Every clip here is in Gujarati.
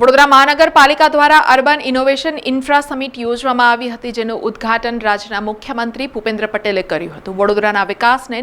વડોદરા મહાનગરપાલિકા દ્વારા અર્બન ઇનોવેશન ઇન્ફ્રા સમિટ યોજવામાં આવી હતી, જેનું ઉદ્ઘાટન રાજ્યના મુખ્યમંત્રી ભૂપેન્દ્ર પટેલે કર્યું હતું। વડોદરાના વિકાસને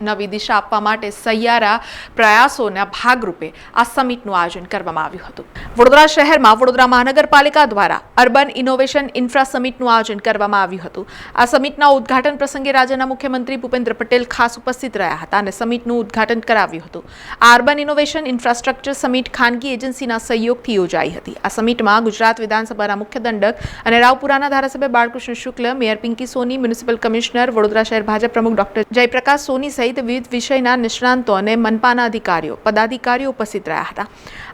નવી દિશા આપવા માટે સહિયારા પ્રયાસોના ભાગરૂપે આ સમિટનું આયોજન કરવામાં આવ્યું હતું। વડોદરા શહેરમાં વડોદરા મહાનગરપાલિકા દ્વારા અર્બન ઇનોવેશન ઇન્ફ્રા સમિટનું આયોજન કરવામાં આવ્યું હતું। આ સમિટના ઉદ્ઘાટન પ્રસંગે રાજ્યના મુખ્યમંત્રી ભૂપેન્દ્ર પટેલ ખાસ ઉપસ્થિત રહ્યા હતા અને સમિટનું ઉદ્ઘાટન કરાવ્યું હતું। આ અર્બન ઇનોવેશન ઇન્ફ્રાસ્ટ્રક્ચર સમિટ ખાનગી એજન્સીના સહયોગથી યોજાઈ હતી। આ સમિટમાં ગુજરાત વિધાનસભાના મુખ્ય દંડક અને રાવપુરાના ધારાસભ્ય બાળકૃષ્ણ શુક્લ, મેયર પિંકી સોની, મ્યુનિસિપલ કમિશનર, વડોદરા શહેર ભાજપ પ્રમુખ ડોક્ટર જયપ્રકાશ સોની સહિત વિવિધ વિષયના નિષ્ણાંતો અને મનપાના અધિકારીઓ પદાધિકારીઓ ઉપસ્થિત રહ્યા હતા।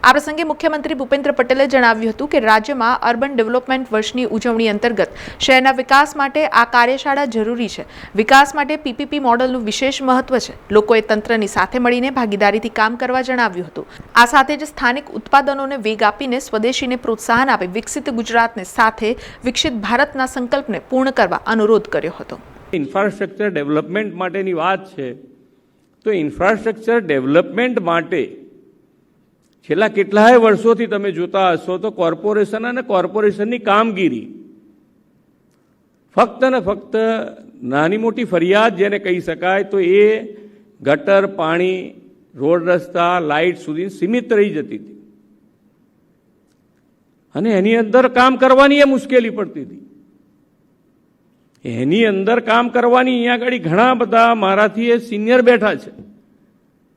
આ પ્રસંગે મુખ્યમંત્રી ભૂપેન્દ્ર પટેલે જણાવ્યું હતું કે રાજ્યમાં અર્બન ડેવલપમેન્ટ વર્ષની ઉજવણી અંતર્ગત શહેરના વિકાસ માટે આ કાર્યશાળા જરૂરી છે। વિકાસ માટે પીપીપી મોડલનું વિશેષ મહત્વ છે। લોકોએ તંત્રની સાથે મળીને ભાગીદારીથી કામ કરવા જણાવ્યું હતું। આ સાથે જ સ્થાનિક ઉત્પાદનોને વેગ આપીને સ્વદેશીને પ્રોત્સાહન આપી વિકસિત ગુજરાતને સાથે વિકસિત ભારતના સંકલ્પને પૂર્ણ કરવા અનુરોધ કર્યો હતો। ઇન્ફ્રાસ્ટ્રક્ચર ડેવલપમેન્ટ માટેની વાત છે તો ઇન્ફ્રાસ્ટ્રક્ચર ડેવલપમેન્ટ માટે છેલ્લા કેટલાય વર્ષોથી તમે જોતા હશો તો કોર્પોરેશન અને કોર્પોરેશનની કામગીરી ફક્ત ને ફક્ત નાની મોટી ફરિયાદ જેને કહી શકાય તો એ ગટર, પાણી, રોડ રસ્તા, લાઇટ સુધી સીમિત રહી જતી હતી અને એની અંદર કામ કરવાની એ મુશ્કેલી પડતી હતી। એની અંદર કામ કરવાની અહીંયા આગળ ઘણા બધા મારાથી એ સિનિયર બેઠા છે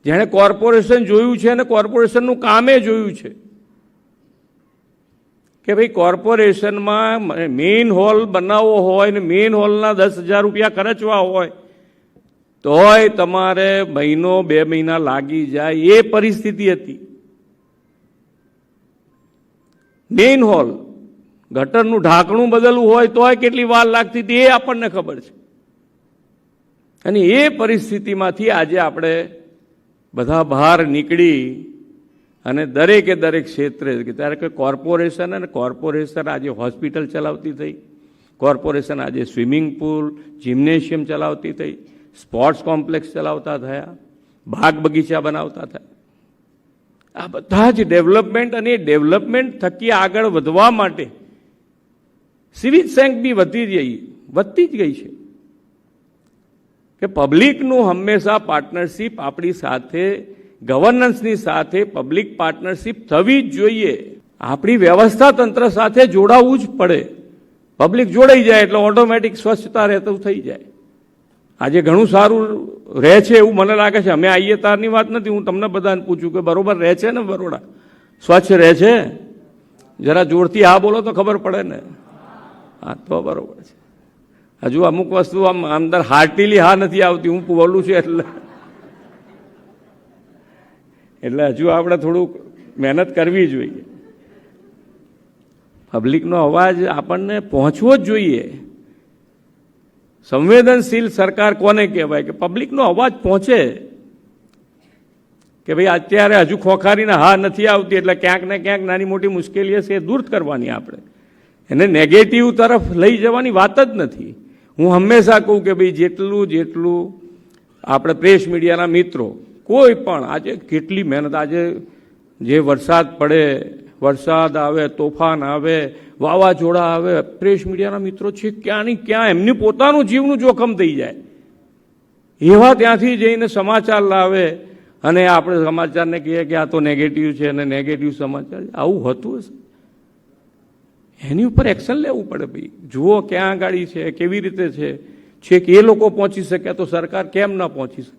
જેણે કોર્પોરેશન જોયું છે અને કોર્પોરેશનનું કામે જોયું છે કે ભાઈ કોર્પોરેશનમાં મેઇન હોલ બનાવવો હોય ને મેઇન હોલના 10,000 રૂપિયા ખર્ચવા હોય તોય તમારે મહિનો 2 મહિના લાગી જાય એ પરિસ્થિતિ હતી। મેઇન હોલ ગટરનું ઢાંકણું બદલવું હોય તોય કેટલી વાર લાગતી હતી એ આપણને ખબર છે અને એ પરિસ્થિતિમાંથી આજે આપણે બધા બહાર નીકળી અને દરેકે દરેક ક્ષેત્રે ત્યારે કે કોર્પોરેશન અને કોર્પોરેશન આજે હોસ્પિટલ ચલાવતી થઈ, કોર્પોરેશન આજે સ્વિમિંગ પુલ, જિમ્નેશિયમ ચલાવતી થઈ, સ્પોર્ટ્સ કોમ્પ્લેક્સ ચલાવતા થયા, બાગ બગીચા બનાવતા થયા। આ બધા જ ડેવલપમેન્ટ અને ડેવલપમેન્ટ થકી આગળ વધવા માટે સિવિક સેન્સ બી વધતી જ ગઈ છે કે પબ્લિકનું હંમેશા પાર્ટનરશિપ આપણી સાથે ગવર્નન્સની સાથે પબ્લિક પાર્ટનરશિપ થવી જ જોઈએ। આપણી વ્યવસ્થા તંત્ર સાથે જોડાવવું જ પડે। પબ્લિક જોડાઈ જાય એટલે ઓટોમેટિક સ્વચ્છતા રહેતું થઈ જાય। આજે ઘણું સારું રહે છે એવું મને લાગે છે। અમે આવીએ તારની વાત નથી, હું તમને બધાને પૂછું કે બરોબર રહે છે ને બરોડા? સ્વચ્છ રહે છે? જરા જોરથી હા બોલો તો ખબર પડે ને। હા તો બરોબર છે। હજુ અમુક વસ્તુ આમ અંદર હાર્ટીલી હા નથી આવતી, હું બોલું છું એટલે હજુ આપણે થોડુંક મહેનત કરવી જોઈએ। પબ્લિકનો અવાજ આપણને પહોંચવો જ જોઈએ। સંવેદનશીલ સરકાર કોને કહેવાય કે પબ્લિકનો અવાજ પહોંચે કે ભાઈ અત્યારે હજુ ખોખારીને હા નથી આવતી એટલે ક્યાંક ને ક્યાંક નાની મોટી મુશ્કેલી હશે એ દૂર કરવાની, આપણે એને નેગેટિવ તરફ લઈ જવાની વાત જ નથી। હું હંમેશા કહું કે ભાઈ જેટલું આપણે પ્રેસ મીડિયાના મિત્રો કોઈ પણ આજે કેટલી મહેનત, આજે જે વરસાદ પડે, વરસાદ આવે, તોફાન આવે, વાવાઝોડા આવે, પ્રેસ મીડિયાના મિત્રો છે ક્યાંની ક્યાં એમની પોતાનું જીવનું જોખમ થઈ જાય એવા ત્યાંથી જઈને સમાચાર લાવે અને આપણે સમાચારને કહીએ કે આ તો નેગેટિવ છે અને નેગેટિવ સમાચાર, આવું હતું હશે? એની ઉપર એક્શન લેવું પડે। ભાઈ જુઓ ક્યાં ગાડી છે, કેવી રીતે છે કે એ લોકો પહોંચી શકે તો સરકાર કેમ ના પહોંચી શકે?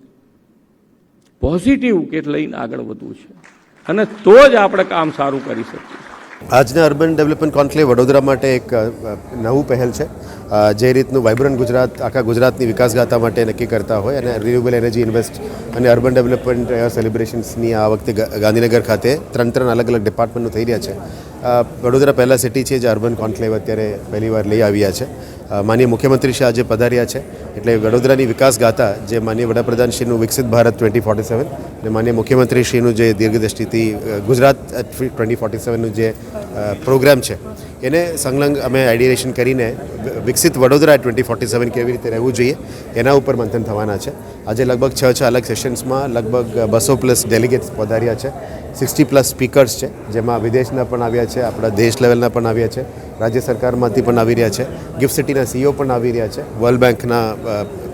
પોઝિટિવ કે લઈને આગળ વધવું છે અને તો જ આપણે કામ સારું કરી શકીએ। આજના અર્બન ડેવલપમેન્ટ કોન્ક્લેવ વડોદરા માટે એક નવું પહેલ છે। જે રીતનું વાઇબ્રન્ટ ગુજરાત આખા ગુજરાતની વિકાસગાથા માટે નક્કી કરતા હોય અને રિન્યુએબલ એનર્જી ઇન્વેસ્ટ અને અર્બન ડેવલપમેન્ટ સેલિબ્રેશન્સની આ વખતે ગાંધીનગર ખાતે ત્રણ અલગ અલગ ડિપાર્ટમેન્ટો થઈ રહ્યા છે। વડોદરા પહેલા સિટી છે જે અર્બન કોન્ક્લેવ અત્યારે પહેલીવાર લઈ આવ્યા છે માનનીય મુખ્યમંત્રીશ્રી આજે પધાર્યા છે, એટલે વડોદરાની વિકાસ ગાથા જે માનનીય વડાપ્રધાનશ્રીનું વિકસિત ભારત 2047 અને માનનીય મુખ્યમંત્રીશ્રીનું જે દીર્ઘદ્રષ્ટિથી ગુજરાત 2047નું જે પ્રોગ્રામ છે એને સંલગ્ન અમે આઈડિયેશન કરીને વિકસિત વડોદરા 2047 કેવી રીતે રહેવું જોઈએ એના ઉપર મંથન થવાના છે. આજે લગભગ 6 અલગ સેશન્સમાં લગભગ 200+ ડેલિગેટ્સ પધાર્યા છે, 60+ સ્પીકર્સ છે, જેમાં વિદેશના પણ આવ્યા છે, આપણા દેશ લેવલના પણ આવ્યા છે, રાજ્ય સરકારમાંથી પણ આવી રહ્યા છે, ગિફ્ટ સિટીના CEO પણ આવી રહ્યા છે, વર્લ્ડ બેંકના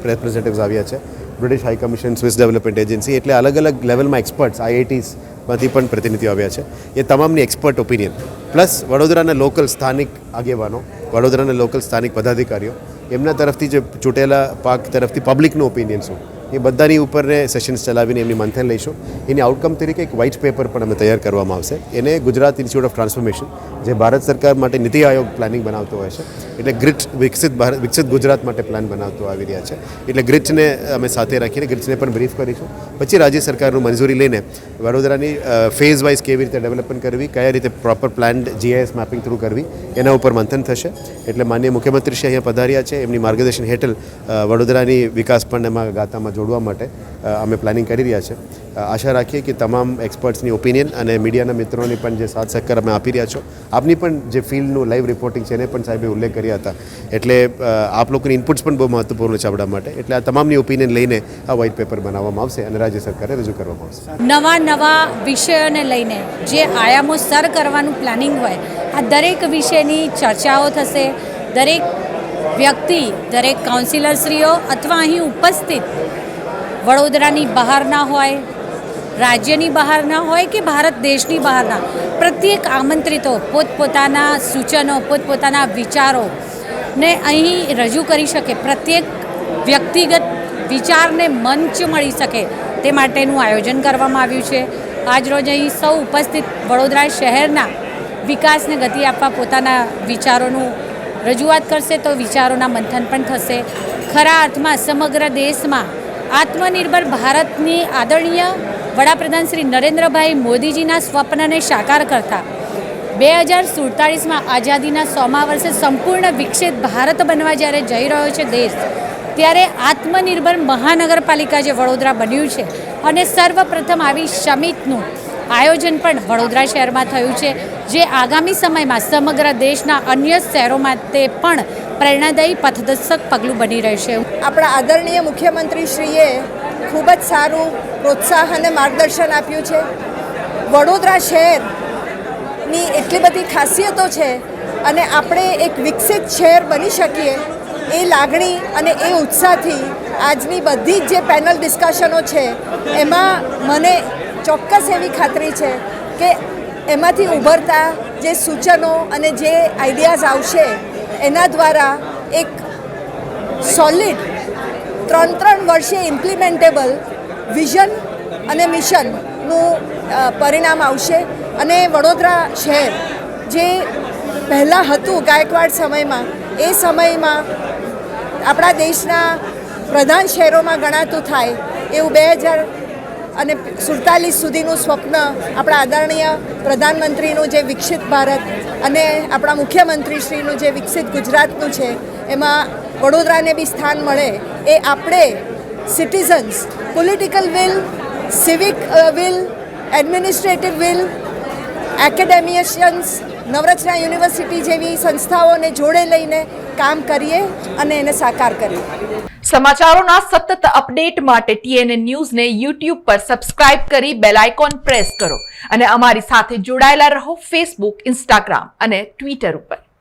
રિપ્રેઝેન્ટેટિવ્સ આવ્યા છે, British high commission, Swiss development agency, એટલે અલગ અલગ લેવલમાં એક્સપર્ટ્સ IITs માંથી પણ પ્રતિનિધિઓ આવ્યા છે. એ તમામની એક્સપર્ટ ઓપિનિયન પ્લસ વડોદરાના લોકલ સ્થાનિક આગેવાનો, વડોદરાના લોકલ સ્થાનિક પદાધિકારીઓ, એમના તરફથી જે ચૂંટેલા પાક તરફથી પબ્લિકનું ઓપિનિયન શું, એ બધાની ઉપરને સેશન્સ ચલાવીને એમની મંથન લઈશું. એની આઉટકમ તરીકે એક વ્હાઇટ પેપર પણ અમે તૈયાર કરવામાં આવશે. એને ગુજરાત ઇન્સ્ટિટ્યૂટ ઓફ ટ્રાન્સફોર્મેશન, જે ભારત સરકાર માટે નીતિ આયોગ પ્લાનિંગ બનાવતો હોય છે, એટલે ગ્રીટ વિકસિત ગુજરાત માટે પ્લાન બનાવતો આવી રહ્યા છે. એટલે ગ્રીટને અમે સાથે રાખીને ગ્રીટને પણ બ્રીફ કરીશું. પછી રાજ્ય સરકારનું મંજૂરી લઈને વડોદરાની ફેઝ વાઇઝ કેવી રીતે ડેવલપમેન્ટ કરવી, કયા રીતે proper planned GIS mapping through કરવી, એના ઉપર મંથન થશે. એટલે માનનીય મુખ્યમંત્રીશ્રી અહીંયા પધાર્યા છે, એમની માર્ગદર્શન હેઠળ વડોદરાની વિકાસ પણ એમાં ગાથામાં જોડવા માટે અમે પ્લાનિંગ કરી રહ્યા છે. આશા રાખીએ કે તમામ એક્સપર્ટ્સની ઓપિનિયન અને મીડિયાના મિત્રોની પણ જે સાથ સહકાર અમે આપી રહ્યા છો, આપની પણ જે ફિલ્ડનું લાઈવ રિપોર્ટિંગ છે એને પણ સાહેબે ઉલ્લેખ કર્યા હતા. એટલે આપ લોકોની ઇનપુટ્સ પણ બહુ મહત્વપૂર્ણ છે આપણા માટે. એટલે આ તમામની ઓપિનિયન લઈને આ વ્હાઇટ પેપર બનાવવામાં આવશે અને રાજ્ય સરકારે રજૂ કરવામાં આવશે. નવા વિષયોને લઈને જે આયામો સર કરવાનું પ્લાનિંગ હોય, આ દરેક વિષયની ચર્ચાઓ થશે. દરેક વ્યક્તિ, દરેક કાઉન્સિલરશ્રીઓ અથવા અહીં ઉપસ્થિત વડોદરાની બહારના હોય, રાજ્યની બહારના હોય કે ભારત દેશની બહારના, પ્રત્યેક આમંત્રિતો પોતપોતાના સૂચનો, પોતપોતાના વિચારોને અહીં રજૂ કરી શકે, પ્રત્યેક વ્યક્તિગત વિચારને મંચ મળી શકે તે માટેનું આયોજન કરવામાં આવ્યું છે. આજરોજ અહીં સૌ ઉપસ્થિત વડોદરા શહેરના વિકાસને ગતિ આપવા પોતાના વિચારોનું રજૂઆત કરશે, તો વિચારોના મંથન પણ થશે. ખરા અર્થમાં સમગ્ર દેશમાં આત્મનિર્ભર ભારતની આદરણીય વડાપ્રધાન શ્રી નરેન્દ્રભાઈ મોદીજીના સ્વપ્નને સાકાર કરતા 2047માં આઝાદીના 100મા વર્ષે સંપૂર્ણ વિકસિત ભારત બનવા જ્યારે જઈ રહ્યો છે દેશ, ત્યારે આત્મનિર્ભર મહાનગરપાલિકા જે વડોદરા બન્યું છે અને સર્વપ્રથમ આવી સમિટનું આયોજન પણ વડોદરા શહેરમાં થયું છે, જે આગામી સમયમાં સમગ્ર દેશના અન્ય શહેરો માટે પણ પ્રેરણાદાયી પથદર્શક પગલું બની રહેશે. આપણા આદરણીય મુખ્યમંત્રીશ્રીએ ખૂબ જ સારું પ્રોત્સાહન અને માર્ગદર્શન આપ્યું છે. વડોદરા શહેરની એટલી બધી ખાસિયતો છે અને આપણે એક વિકસિત શહેર બની શકીએ એ લાગણી અને એ ઉત્સાહથી આજની બધી જ જે પેનલ ડિસ્કશનો છે એમાં મને ચોક્કસ એવી ખાતરી છે કે એમાંથી ઉભરતા જે સૂચનો અને જે આઈડિયાઝ આવશે એના દ્વારા એક સોલિડ 3 વર્ષે ઇમ્પ્લિમેન્ટેબલ વિઝન અને મિશનનું પરિણામ આવશે. અને વડોદરા શહેર જે પહેલાં હતું ગાયકવાડ સમયમાં, એ સમયમાં આપણા દેશના પ્રધાન શહેરોમાં ગણાતું થાય એવું 2047 સુધીનું સ્વપ્ન આપણા આદરણીય પ્રધાનમંત્રીનું જે વિકસિત ભારત અને આપણા મુખ્યમંત્રીશ્રીનું જે વિકસિત ગુજરાતનું છે, એમાં વડોદરાને બી સ્થાન મળે એ આપણે citizens political will, civic will, administrative will, academicians, Navrachana university જેવી સંસ્થાઓને જોડે લઈને કામ કરીએ અને એને સાકાર કરીએ. સમાચારોના સતત અપડેટ માટે TNN ન્યૂઝને YouTube પર સબસ્ક્રાઇબ કરી બેલ આઇકોન પ્રેસ કરો અને અમારી સાથે જોડાયેલા રહો Facebook, Instagram અને Twitter ઉપર.